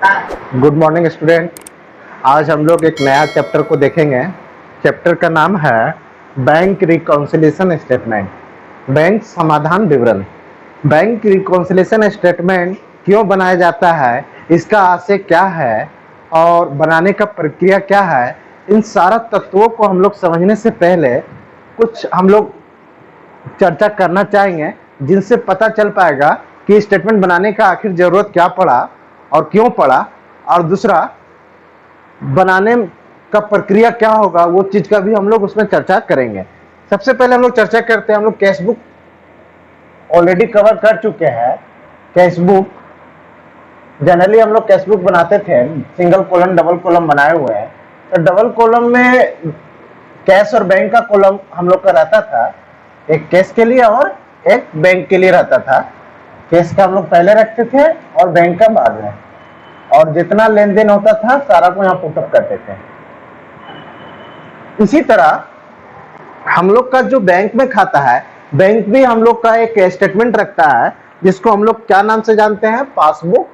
Good morning student. आज हम लोग एक नया चैप्टर को देखेंगे। चैप्टर का नाम है बैंक रिकॉन्सिलिएशन स्टेटमेंट, बैंक समाधान विवरण। बैंक रिकॉन्सिलिएशन स्टेटमेंट क्यों बनाया जाता है, इसका आशय क्या है और बनाने का प्रक्रिया क्या है, इन सारा तत्वों को हम लोग समझने से पहले कुछ हम लोग चर्चा करना चाहेंगे, जिनसे पता चल पाएगा कि स्टेटमेंट बनाने का आखिर जरूरत क्या पड़ा और क्यों पड़ा, और दूसरा बनाने का प्रक्रिया क्या होगा, वो चीज का भी हम लोग उसमें चर्चा करेंगे। सबसे पहले हम लोग चर्चा करते हैं, हम लोग कैश बुक ऑलरेडी कवर कर चुके हैं। कैश बुक जनरली हम लोग कैश बुक बनाते थे, सिंगल कॉलम डबल कॉलम बनाए हुए हैं। तो डबल कॉलम में कैश और बैंक का कॉलम हम लोग का रहता था, एक कैश के लिए और एक बैंक के लिए रहता था। कैश का हम लोग पहले रखते थे और बैंक का बाद में, और जितना लेन देन होता था सारा को यहाँ पुटअप करते थे। इसी तरह हम लोग का जो बैंक में खाता है, बैंक भी हम लोग का एक स्टेटमेंट रखता है, जिसको हम लोग क्या नाम से जानते हैं, पासबुक,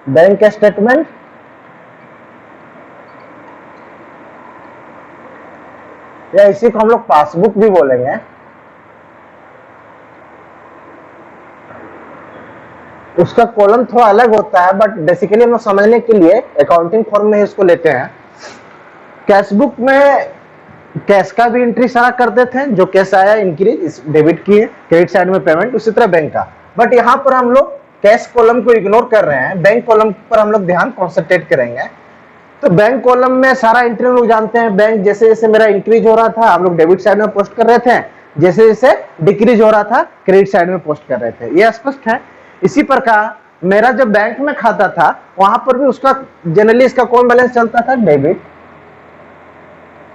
बैंक स्टेटमेंट। या इसी को हम लोग पासबुक भी बोलेंगे। उसका कॉलम थोड़ा अलग होता है, बट बेसिकली हम लोग समझने के लिए अकाउंटिंग फॉर्म में इसको लेते हैं। कैश बुक में कैश का भी एंट्री सारा करते थे, जो कैश आया इंक्रीज डेबिट की, क्रेडिट साइड में पेमेंट, उसी तरह बैंक का। बट यहाँ पर हम लोग कैश कॉलम को इग्नोर कर रहे हैं, बैंक कॉलम पर हम लोग ध्यान कॉन्सेंट्रेट करेंगे। तो बैंक कॉलम में सारा एंट्री हम लोग जानते हैं। बैंक जैसे जैसे मेरा इंक्रीज हो रहा था, हम लोग डेबिट साइड में पोस्ट कर रहे थे, जैसे जैसे डिक्रीज हो रहा था क्रेडिट साइड में पोस्ट कर रहे थे। ये स्पष्ट है। इसी प्रकार मेरा जब बैंक में खाता था, वहां पर भी उसका जनरली इसका कौन बैलेंस चलता था, डेबिट।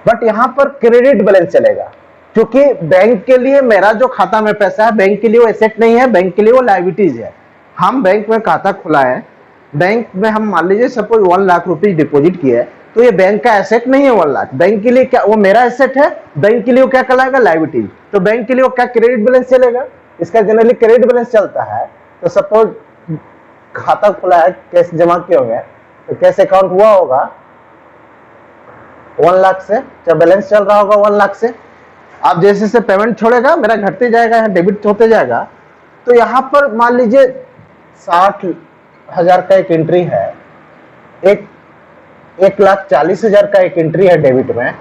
बट यहां पर क्रेडिट बैलेंस चलेगा, क्योंकि बैंक के लिए मेरा जो खाता में पैसा है, बैंक के लिए वो एसेट नहीं है, बैंक के लिए वो लायबिलिटीज है। हम बैंक में खाता खुला है, बैंक में हम मान लीजिए सपोज 1 लाख रुपीज डिपॉजिट किए, तो ये बैंक का एसेट नहीं है 1 लाख, बैंक के लिए क्या वो मेरा एसेट है, बैंक के लिए वो क्या कहलाएगा, लायबिलिटीज। तो बैंक के लिए वो क्या क्रेडिट बैलेंस चलेगा, इसका जनरली क्रेडिट बैलेंस चलता है। तो सपोज खाता खुला है, कैश जमा किए होंगे, तो कैश अकाउंट हुआ होगा 1 लाख से, जब बैलेंस चल रहा होगा 1 लाख से। आप जैसे जैसे पेमेंट छोड़ेगा, मेरा घटते जाएगा, यहाँ डेबिट होते जाएगा। तो यहाँ पर मान लीजिए 60,000 का एक एंट्री है, 1,40,000 का एक एंट्री है डेबिट में,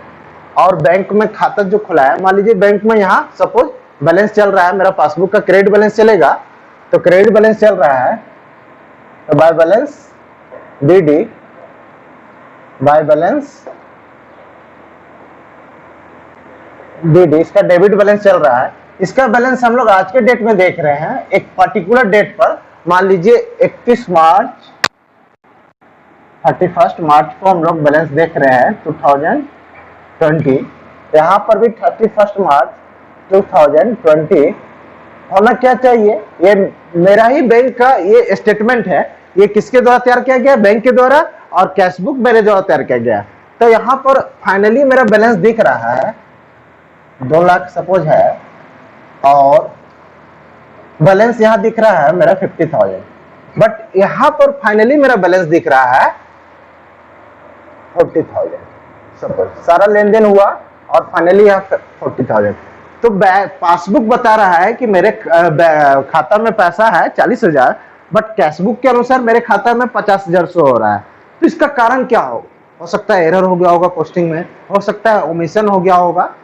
और बैंक में खाता जो खुला है, मान लीजिए बैंक में यहाँ सपोज बैलेंस चल रहा है, मेरा पासबुक का क्रेडिट बैलेंस चलेगा, तो क्रेडिट बैलेंस चल रहा है, तो by balance DD by balance DD, इसका डेबिट बैलेंस चल रहा है। इसका बैलेंस हम लोग आज के डेट में देख रहे हैं, एक पर्टिकुलर डेट पर, मान लीजिए 31 मार्च 31 मार्च को हम लोग बैलेंस देख रहे हैं 2020। यहाँ पर भी 31 मार्च 2020 होना क्या चाहिए, ये मेरा ही बैंक का ये स्टेटमेंट है। ये किसके द्वारा तैयार किया गया, बैंक के द्वारा, और कैश बुक मेरे द्वारा तैयार किया गया। तो यहाँ पर फाइनली मेरा बैलेंस दिख रहा है 2 लाख सपोज है, और बैलेंस यहाँ दिख रहा है मेरा 50,000। बट यहाँ पर फाइनली मेरा बैलेंस दिख रहा है 40,000 सपोज, सारा लेन देन हुआ और फाइनली यहाँ 40,000। तो पासबुक बता रहा है कि मेरे खाता में पैसा है 40,000, बट कैशबुक के अनुसार मेरे खाता में 50,000 शो हो रहा है। तो इसका कारण क्या हो सकता है, एरर हो गया होगा पोस्टिंग में, हो सकता है ओमिशन हो गया होगा,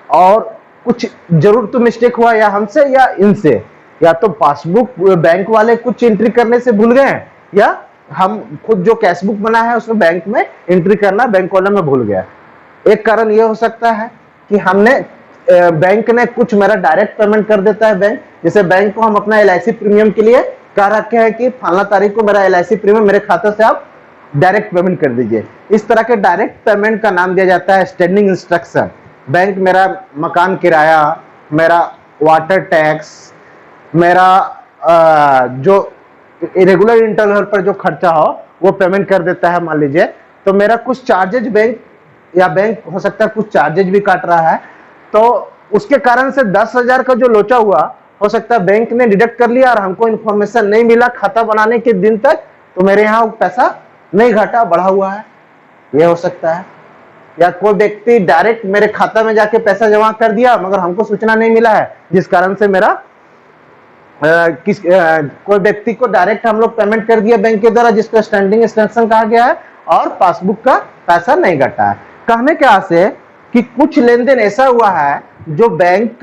और कुछ जरूर तो मिस्टेक हुआ या हमसे या इनसे, या तो पासबुक बैंक वाले कुछ एंट्री करने से भूल गए, या हम खुद जो कैशबुक बना है उसमें बैंक में एंट्री करना बैंक कॉलम में भूल गया। एक कारण यह हो सकता है कि हमने बैंक ने कुछ मेरा डायरेक्ट पेमेंट कर देता है बैंक, जैसे बैंक को हम अपना LIC प्रीमियम के लिए कह रखे हैं कि फलाना तारीख को मेरा LIC प्रीमियम मेरे खाते से आप डायरेक्ट पेमेंट कर दीजिए। इस तरह के डायरेक्ट पेमेंट का नाम दिया जाता है स्टैंडिंग इंस्ट्रक्शन। बैंक मेरा मकान किराया, मेरा वाटर टैक्स, मेरा जो रेगुलर इंटरवल पर जो खर्चा हो वो पेमेंट कर देता है मान लीजिए। तो मेरा कुछ चार्जेज बैंक या बैंक हो सकता है कुछ चार्जेज भी काट रहा है, तो उसके कारण से 10,000 का जो लोचा हुआ, हो सकता है बैंक ने डिडक्ट कर लिया और हमको इन्फॉर्मेशन नहीं मिला खाता बनाने के दिन तक तो मेरे यहाँ पैसा नहीं घटा, बढ़ा हुआ है, ये हो सकता है। या कोई व्यक्ति डायरेक्ट मेरे खाता में जाके पैसा जमा कर दिया मगर हमको सूचना नहीं मिला है, जिस कारण से मेरा कोई व्यक्ति को डायरेक्ट हम लोग पेमेंट कर दिया बैंक के द्वारा, जिसको स्टैंडिंग इंस्ट्रक्शन कहा गया है, और पासबुक का पैसा नहीं घटा है। कहने के आशय कि कुछ लेन देन ऐसा हुआ है जो बैंक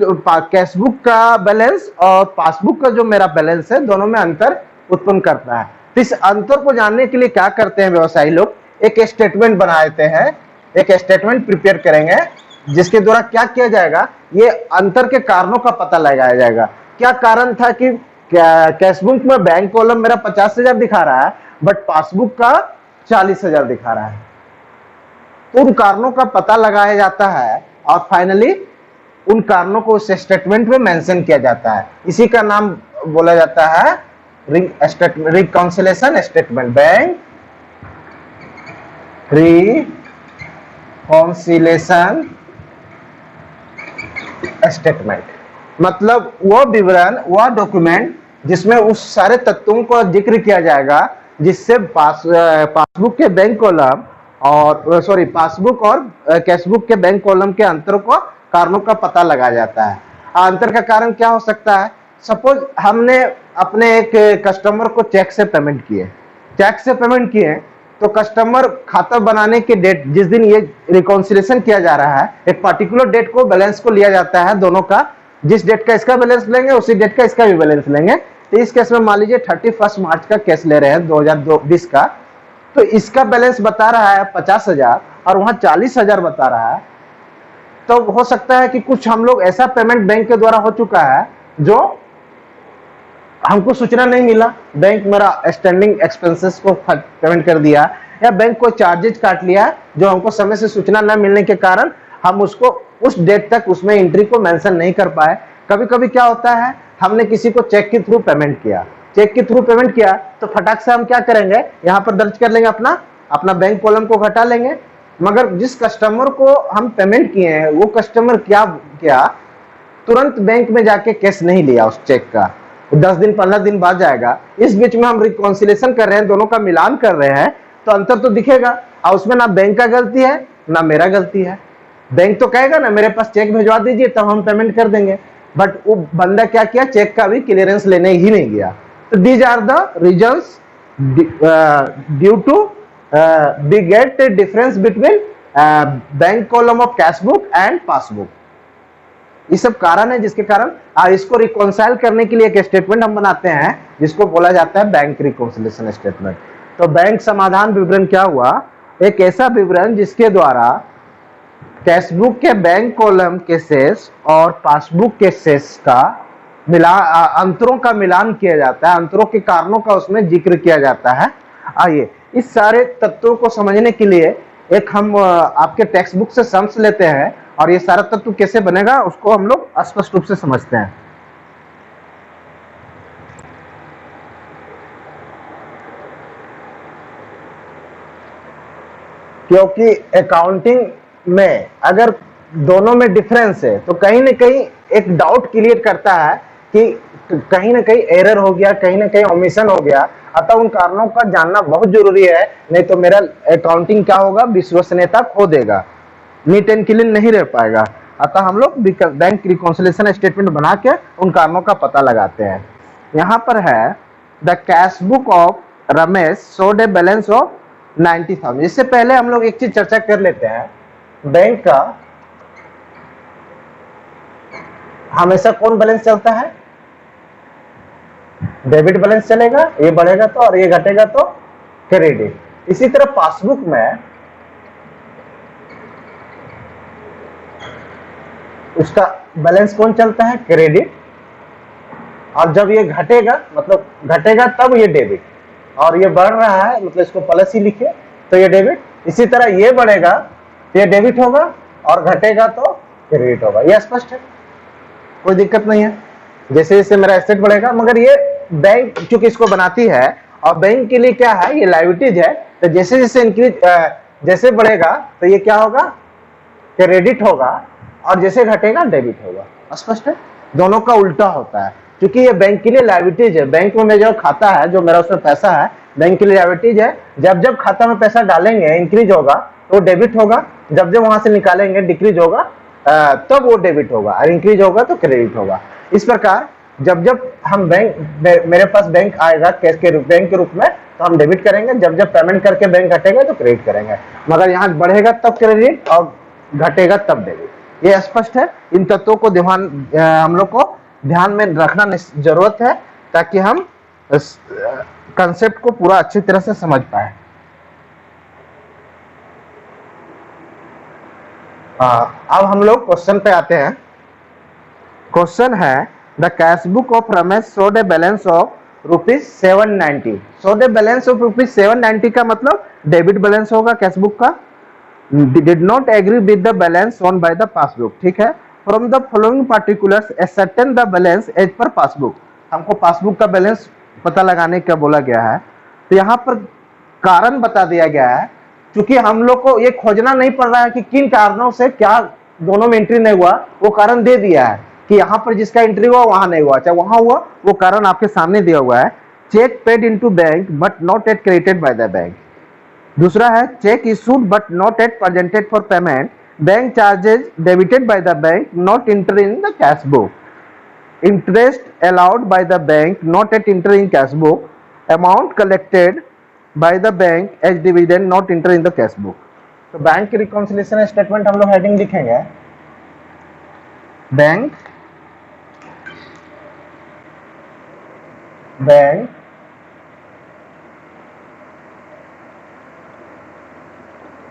कैशबुक का बैलेंस और पासबुक का जो मेरा बैलेंस है, दोनों में अंतर उत्पन्न करता है। तो इस अंतर को जानने के लिए क्या करते हैं व्यवसायी लोग, एक स्टेटमेंट बना देते हैं, एक स्टेटमेंट प्रिपेयर करेंगे, जिसके द्वारा क्या किया जाएगा, ये अंतर के कारणों का पता लगाया जाएगा। क्या कारण था कि कैशबुक में बैंक कॉलम मेरा 50,000 दिखा रहा है बट पासबुक का 40,000 दिखा रहा है। तो उन कारणों का पता लगाया जाता है और फाइनली उन कारणों को उस स्टेटमेंट में मेंशन किया जाता है। इसी का नाम बोला जाता है reconciliation statement, bank reconciliation statement. मतलब वह विवरण, वह डॉक्यूमेंट जिसमें उस सारे तत्वों का जिक्र किया जाएगा जिससे पासबुक के बैंक कॉलम और पासबुक और कैशबुक के बैंक कॉलम के अंतर को, कारणों का पता लगाया जाता है। अंतर का कारण क्या हो सकता है, सपोज हमने अपने एक कस्टमर को चेक से पेमेंट किए, तो कस्टमर खाता बनाने के डेट, जिस दिन ये रिकॉन्सिलेशन किया जा रहा है, एक पर्टिकुलर डेट को बैलेंस को लिया जाता है दोनों का, जिस डेट का इसका बैलेंस लेंगे उसी डेट का इसका भी बैलेंस लेंगे। तो इस केस में मान लीजिए 31 मार्च का केस ले रहे हैं 2020 का, तो इसका बैलेंस बता रहा है 50,000 और वहां 40,000 बता रहा है। तो हो सकता है कि कुछ हम लोग ऐसा पेमेंट बैंक के द्वारा हो चुका है जो हमको सूचना नहीं मिला, बैंक मेरा स्टैंडिंग एक्सपेंसेस को पेमेंट कर दिया, या बैंक को चार्जेज काट लिया जो हमको समय से सूचना न मिलने के कारण हम उसको उस डेट तक उसमें एंट्री को मेंशन नहीं कर पाए। कभी कभी क्या होता है, हमने किसी को चेक के थ्रू पेमेंट किया, तो फटाक से हम क्या करेंगे, यहाँ पर दर्ज कर लेंगे अपना बैंक कॉलम को घटा लेंगे, मगर जिस कस्टमर को हम पेमेंट किए हैं वो कस्टमर क्या तुरंत बैंक में जाके कैश नहीं लिया उस चेक का, 10 दिन 15 दिन बाद जाएगा। इस बीच में हम रिकॉन्सिलेशन कर रहे हैं, दोनों का मिलान कर रहे हैं, तो अंतर तो दिखेगा, और उसमें ना बैंक का गलती है ना मेरा गलती है। बैंक तो कहेगा ना मेरे पास चेक भिजवा दीजिए तब हम पेमेंट कर देंगे, बट वो बंदा क्या किया, चेक का भी क्लियरेंस लेने ही नहीं गया। तो these are the reasons due to we get a difference between bank column of cashbook and passbook. ये सब कारण है जिसके कारण इसको रिकॉन्साइल करने के लिए एक स्टेटमेंट हम बनाते हैं जिसको बोला जाता है बैंक रिकॉन्सिलेशन स्टेटमेंट। तो बैंक समाधान विवरण क्या हुआ, एक ऐसा विवरण जिसके द्वारा कैशबुक के बैंक कॉलम के शेष और पासबुक के शेष का अंतरों का मिलान किया जाता है, अंतरों के कारणों का उसमें जिक्र किया जाता है। आइए इस सारे तत्वों को समझने के लिए एक हम आपके टेक्स्ट बुक से सम्स लेते हैं और ये सारा तत्व कैसे बनेगा उसको हम लोग स्पष्ट रूप से समझते हैं। क्योंकि अकाउंटिंग में अगर दोनों में डिफरेंस है तो कहीं ना कहीं एक डाउट क्रिएट करता है कि कहीं ना कहीं एरर हो गया, कहीं ना कहीं ओमिशन हो गया, अतः उन कारणों का जानना बहुत जरूरी है, नहीं तो मेरा अकाउंटिंग क्या होगा, विश्वसनीयता खो देगा, नीट एंड क्लीन नहीं रह पाएगा। अतः हम लोग बैंक रिकॉन्सिलेशन स्टेटमेंट बना के उन कारणों का पता लगाते हैं। यहाँ पर है the cash book of Ramesh showed a balance of 90,000। इससे पहले हम लोग एक चीज चर्चा कर लेते हैं, बैंक का हमेशा कौन बैलेंस चलता है, डेबिट बैलेंस चलेगा, ये बढ़ेगा तो और ये घटेगा तो क्रेडिट। इसी तरह पासबुक में उसका बैलेंस कौन चलता है, क्रेडिट, और जब ये घटेगा मतलब घटेगा तब ये डेबिट, और ये बढ़ रहा है मतलब इसको प्लस ही लिखे तो ये डेबिट। इसी तरह ये बढ़ेगा तो ये डेबिट होगा और घटेगा तो क्रेडिट होगा। ये स्पष्ट है, कोई दिक्कत नहीं है। जैसे जैसे मेरा एसेट बढ़ेगा, मगर ये बैंक चूंकि इसको बनाती है और बैंक के लिए क्या है, ये लायबिलिटीज है, तो जैसे जैसे इंक्रीज जैसे बढ़ेगा तो ये क्या होगा, क्रेडिट होगा, और जैसे घटेगा डेबिट होगा। स्पष्ट है, दोनों का उल्टा होता है, क्योंकि ये बैंक के लिए लायबिलिटीज है। बैंक में मेरा जो खाता है, जो मेरा उसमें पैसा है, बैंक की लिएबिलिटीज है, जब जब खाता में पैसा डालेंगे इंक्रीज होगा तो डेबिट होगा, जब जब वहां से निकालेंगे डिक्रीज होगा तब वो डेबिट होगा, और इंक्रीज होगा तो क्रेडिट होगा। इस प्रकार जब जब हम मेरे पास बैंक आएगा कैश के बैंक के रूप में तो हम डेबिट करेंगे, जब जब पेमेंट करके बैंक घटेगा तो क्रेडिट करेंगे, मगर यहाँ बढ़ेगा तब क्रेडिट और घटेगा तब डेबिट। ये स्पष्ट है। इन तत्वों को हम लोग को ध्यान में रखना जरूरत है ताकि हम कंसेप्ट को पूरा अच्छी तरह से समझ पाए। अब हम लोग क्वेश्चन पे आते हैं। क्वेश्चन है the cash book of Ramesh showed a balance of ₹790। Showed a balance of ₹790 का मतलब डेबिट बैलेंस होगा कैश बुक का। Did not agree with the balance shown by the passbook. ठीक है, from the following particulars ascertain the balance as per passbook. हमको passbook का balance पता लगाने का बोला गया है, तो यहाँ पर कारण बता दिया गया है। क्योंकि हम लोग को ये खोजना नहीं पड़ रहा है कि किन कारणों से क्या दोनों में एंट्री नहीं हुआ, वो कारण दे दिया है कि यहाँ पर जिसका एंट्री हुआ वहां नहीं हुआ, चाहे वहां हुआ, वो कारण आपके सामने दिया हुआ है। Cheque paid into bank but not yet credited by the bank. दूसरा है cheque issued but not yet presented for payment, bank charges debited by the bank not enter in the cash book, interest allowed by the bank not yet enter in cash book, amount collected by the bank as dividend not enter in the cash book. तो bank की reconciliation statement हम लोग heading लिखेंगे bank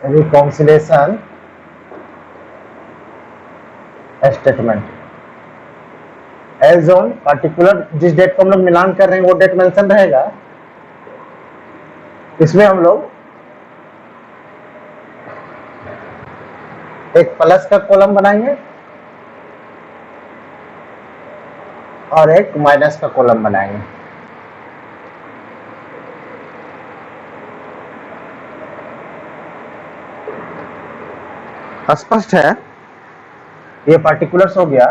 reconciliation statement as on particular, जिस date को हम लोग मिलान कर रहे हैं वो डेट मेंशन रहेगा। इसमें हम लोग एक प्लस का कॉलम बनाएंगे और एक माइनस का कॉलम बनाएंगे। स्पष्ट है, ये पार्टिकुलर्स हो गया।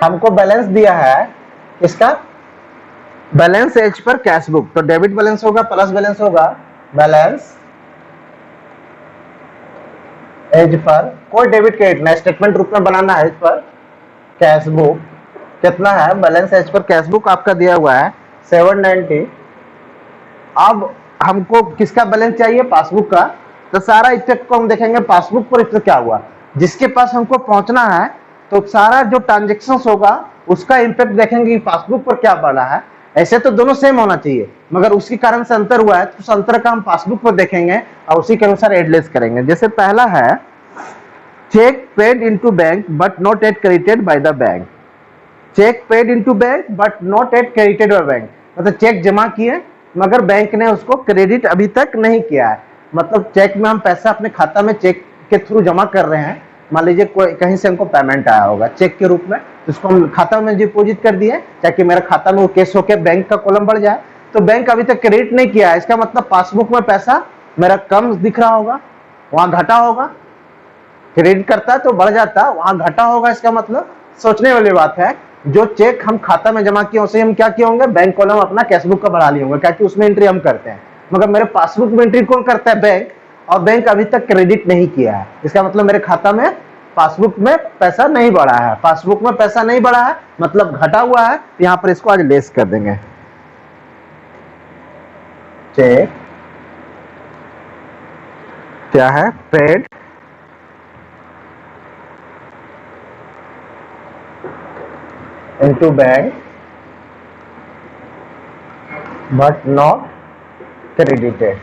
हमको बैलेंस दिया है इसका balance as per cash book, तो डेबिट बैलेंस होगा प्लस बैलेंस होगा, बैलेंस एज पर कोई डेबिट क्रेडिट ना, स्टेटमेंट रूप में बनाना है। इस पर कैश बुक कितना है, balance as per cash book आपका दिया हुआ है 790। अब हमको किसका बैलेंस चाहिए, पासबुक का। तो सारा इफेक्ट को हम देखेंगे पासबुक पर इफेक्ट क्या हुआ, जिसके पास हमको पहुंचना है तो सारा जो ट्रांजेक्शन होगा उसका इम्पैक्ट देखेंगे पासबुक पर क्या बढ़ा है। ऐसे तो दोनों सेम होना चाहिए, मगर उसके कारण से अंतर हुआ है तो उस अंतर का हम पासबुक पर देखेंगे और उसी के अनुसार एडलेस करेंगे। जैसे पहला है cheque paid into bank but not yet credited by the bank. Cheque paid into bank but not yet credited by bank, मतलब चेक जमा किए मगर बैंक ने उसको क्रेडिट अभी तक नहीं किया है। मतलब चेक में हम पैसा अपने खाता में चेक के थ्रू जमा कर रहे हैं, मान लीजिए कोई कहीं से हमको पेमेंट आया होगा चेक के रूप में, उसको हम खाता में डिपॉजिट कर दिए ताकि मेरा खाता में वो कैश होकर बैंक का कॉलम बढ़ जाए, तो बैंक अभी तक क्रेडिट नहीं किया है। इसका मतलब पासबुक में पैसा मेरा कम दिख रहा होगा, वहां घटा होगा। क्रेडिट करता तो बढ़ जाता, वहां घटा होगा। इसका मतलब सोचने वाली बात है, जो चेक हम खाता में जमा किए उसे हम क्या किए होंगे, बैंक कॉलम अपना कैशबुक का बढ़ा लिए होंगे, क्योंकि उसमें एंट्री हम करते हैं। मगर मेरे पासबुक में एंट्री कौन करता है, बैंक, और बैंक अभी तक क्रेडिट नहीं किया है। इसका मतलब मेरे खाता में पासबुक में पैसा नहीं बढ़ा है, पासबुक में पैसा नहीं बढ़ा है मतलब घटा हुआ है। यहां पर इसको आज लेस कर देंगे। चेक क्या है, paid into bank but not credited,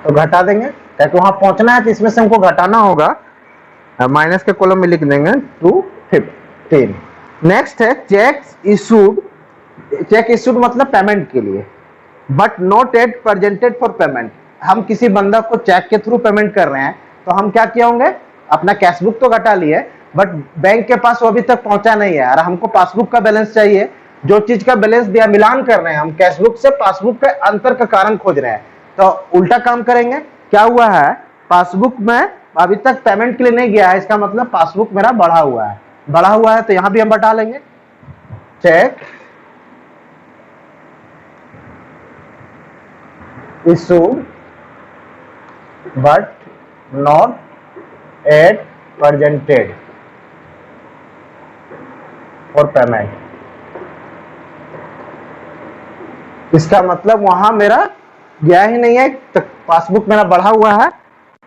तो घटा देंगे क्योंकि वहां पहुंचना है तो इसमें से हमको घटाना होगा। माइनस के कॉलम में लिख देंगे 215। नेक्स्ट है चेक इशूड। चेक इशूड मतलब पेमेंट के लिए, but not yet presented for payment. हम किसी बंदा को चेक के थ्रू पेमेंट कर रहे हैं तो हम क्या किए होंगे, अपना कैशबुक तो घटा लिए बट बैंक के पास वो अभी तक पहुंचा नहीं है और हमको पासबुक का बैलेंस चाहिए। जो चीज का बैलेंस दिया मिलान कर रहे हैं हम, कैशबुक से पासबुक के अंतर का कारण खोज रहे हैं, तो उल्टा काम करेंगे। क्या हुआ है, पासबुक में अभी तक पेमेंट के लिए नहीं गया है, इसका मतलब पासबुक मेरा बढ़ा हुआ है। बढ़ा हुआ है तो यहां भी हम बता लेंगे check issued but not yet presented for payment। इसका मतलब वहां मेरा गया ही नहीं है, तो पासबुक मेरा बढ़ा हुआ है,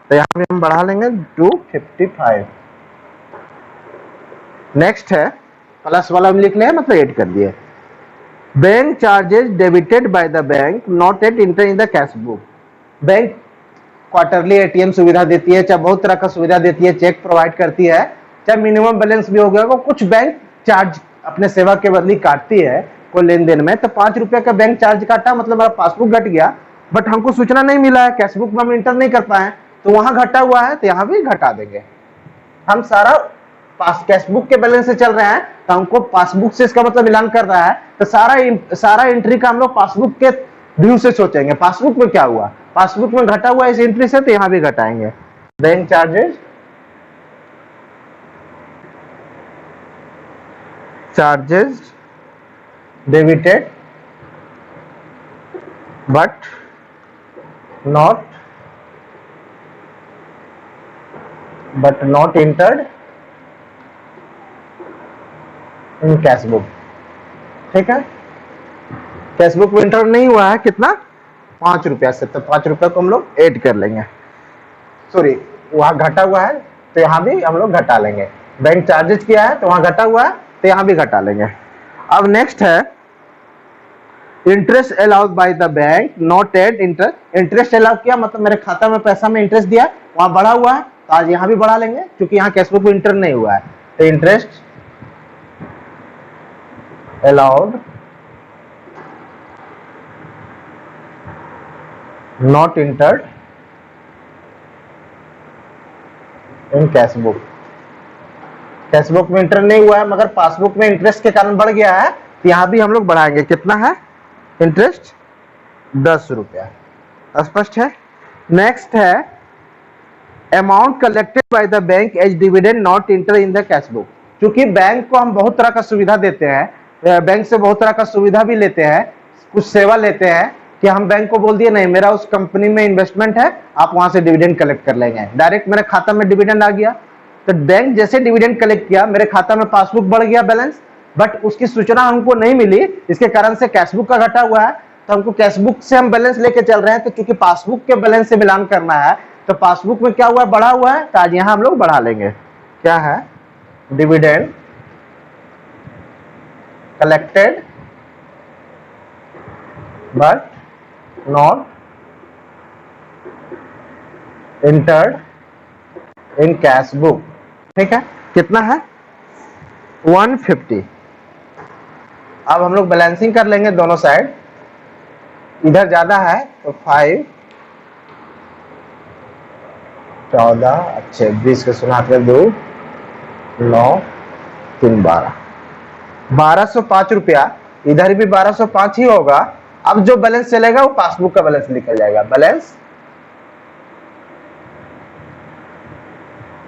तो यहां पे हम बढ़ा लेंगे 255। नेक्स्ट है प्लस वाला हम लिख लें, मतलब ऐड कर दिए। Bank charges debited by the bank not eight inter in the cash book. Bank quarterly ATM सुविधा देती है, चाहे बहुत तरह का सुविधा देती है, चेक प्रोवाइड करती है, चाहे मिनिमम बैलेंस भी हो गया, कुछ बैंक चार्ज अपने सेवा के बदले काटती है कोई लेन देन में। तो 5 रुपए का बैंक चार्ज काटा, मतलब मेरा पासबुक घट गया, बट हमको सूचना नहीं मिला है, कैशबुक में हम इंटर नहीं कर पाए, तो वहां घटा हुआ है, तो यहाँ भी घटा देंगे। हम सारा कैशबुक के बैलेंस से चल रहे हैं, तो हमको पासबुक से इसका मतलब मिलान कर रहा है, तो सारा एंट्री का हम लोग पासबुक के व्यू से सोचेंगे, पासबुक में क्या हुआ, पासबुक में घटा हुआ इस एंट्री से, तो यहां भी घटाएंगे। Bank charges debited but not entered in cashbook. ठीक है, कैशबुक में इंटर नहीं हुआ है, कितना 5 रुपया से, तो 5 रुपया को हम लोग ऐड कर लेंगे। सॉरी, वहां घटा हुआ है, तो यहां भी हम लोग घटा लेंगे। बैंक चार्जेस किया है, तो वहां घटा हुआ है, तो यहां भी घटा लेंगे। अब नेक्स्ट है interest allowed by the bank not eight interest. Interest allow किया, मतलब मेरे खाता में पैसा में इंटरेस्ट दिया, वहां बढ़ा हुआ है, तो आज यहां भी बढ़ा लेंगे, क्योंकि यहां कैशबुक में इंटर नहीं हुआ है। तो interest allowed not entered in cashbook. Cashbook में इंटर नहीं हुआ है, मगर पासबुक में इंटरेस्ट के कारण बढ़ गया है, तो यहां भी हम लोग बढ़ाएंगे। कितना है इंटरेस्ट? 10 रुपया। स्पष्ट है। नेक्स्ट है amount collected by the bank as dividend not enter in the cashbook. क्योंकि बैंक को हम बहुत तरह का सुविधा देते हैं, बैंक से बहुत तरह का सुविधा भी लेते हैं, कुछ सेवा लेते हैं, कि हम बैंक को बोल दिए नहीं मेरा उस कंपनी में इन्वेस्टमेंट है, आप वहां से डिविडेंड कलेक्ट कर लेंगे, डायरेक्ट मेरे खाता में डिविडेंड आ गया। तो बैंक जैसे डिविडेंड कलेक्ट किया, मेरे खाता में पासबुक बढ़ गया बैलेंस, बट उसकी सूचना हमको नहीं मिली, इसके कारण से कैशबुक का घटा हुआ है। तो हमको कैशबुक से हम बैलेंस लेके चल रहे हैं, तो क्योंकि पासबुक के बैलेंस से मिलान करना है, तो पासबुक में क्या हुआ है, बढ़ा हुआ है, तो आज यहां हम लोग बढ़ा लेंगे। क्या है? Dividend collected but not entered in cashbook. ठीक है, कितना है? 150। अब हम लोग बैलेंसिंग कर लेंगे दोनों साइड, इधर ज्यादा है तो 5 14 अच्छे 20 के सुना 2 9 3 12 1205 रुपया, इधर भी 1205 ही होगा। अब जो बैलेंस चलेगा वो पासबुक का बैलेंस निकल जाएगा। Balance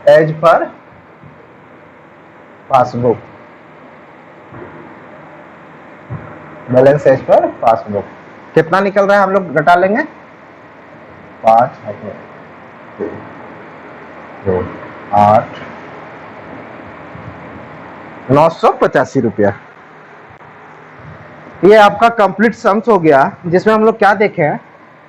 as per passbook, balance as per passbook कितना निकल रहा है हम लोग घटा लेंगे। 5 2 8 985 रुपया। ये आपका कंप्लीट सम्स हो गया, जिसमें हम लोग क्या देखे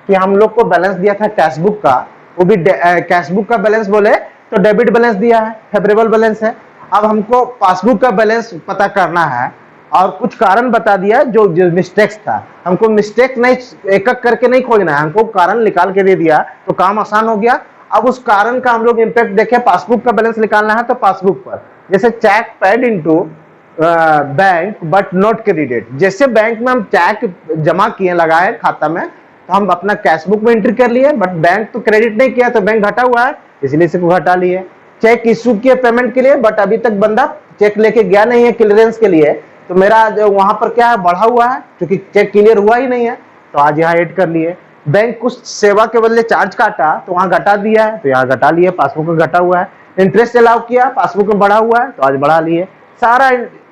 कि हम लोग को बैलेंस दिया था कैशबुक का, वो भी कैशबुक का बैलेंस बोले तो डेबिट बैलेंस दिया है, फेवरेबल बैलेंस है। अब हमको पासबुक का बैलेंस पता करना है, और कुछ कारण बता दिया जो मिस्टेक्स था, हमको मिस्टेक नहीं एक एक करके नहीं खोजना है, हमको कारण निकाल के दे दिया, तो काम आसान हो गया। अब उस कारण का हम लोग इम्पैक्ट देखे, पासबुक का बैलेंस निकालना है तो पासबुक पर, जैसे cheque paid into bank but not credited. जैसे बैंक में हम चेक जमा किए लगाए खाता में, तो हम अपना कैशबुक में एंट्री कर लिए, बट बैंक तो क्रेडिट नहीं किया, तो बैंक घटा हुआ है, इसलिए इसको घटा लिए। चेक इशू किए पेमेंट के लिए, बट अभी तक बंदा चेक लेके गया नहीं है क्लियरेंस के लिए, तो मेरा जो वहां पर क्या है बढ़ा हुआ है, क्योंकि चेक क्लियर हुआ ही नहीं है, तो आज यहाँ ऐड कर लिए। बैंक कुछ सेवा के बदले चार्ज काटा, तो वहां घटा दिया है, तो यहाँ घटा लिए, पासबुक में घटा हुआ है। इंटरेस्ट अलाउ किया, पासबुक में बढ़ा हुआ है, तो आज बढ़ा लिए। सारा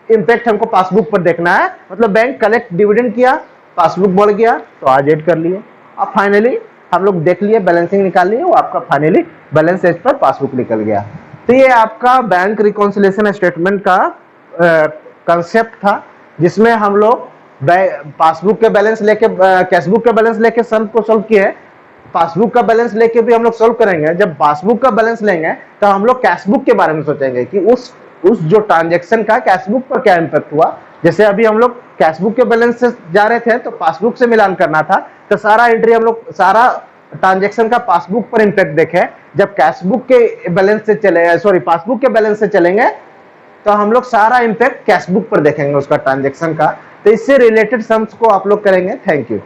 इम्पैक्ट हमको पासबुक पर देखना है, मतलब बैंक कलेक्ट डिविडेंड किया, पासबुक बढ़ गया, तो आज ऐड कर लिए। अब फाइनली हम लोग देख लिए, बैलेंसिंग निकाल लिए, वो आपका finally balance as per passbook निकल गया। तो ये आपका बैंक रिकॉन्सिलिएशन स्टेटमेंट का कंसेप्ट था, जिसमें हम लोग पासबुक के बैलेंस लेके कैशबुक के बैलेंस लेके सम को सोल्व किए, पासबुक का बैलेंस लेके भी हम लोग सोल्व करेंगे। जब पासबुक का बैलेंस लेंगे तो हम लोग कैशबुक के बारे में सोचेंगे कि उस जो ट्रांजैक्शन का कैशबुक पर क्या इम्पैक्ट हुआ। जैसे अभी हम लोग कैशबुक के बैलेंस से जा रहे थे तो पासबुक से मिलान करना था, तो सारा एंट्री हम लोग सारा ट्रांजैक्शन का पासबुक पर इम्पैक्ट देखें। जब कैशबुक के बैलेंस से चले सॉरी पासबुक के बैलेंस से चलेंगे तो हम लोग सारा इम्पैक्ट कैशबुक पर देखेंगे उसका ट्रांजैक्शन का। तो इससे रिलेटेड सम्स को आप लोग करेंगे। Thank you.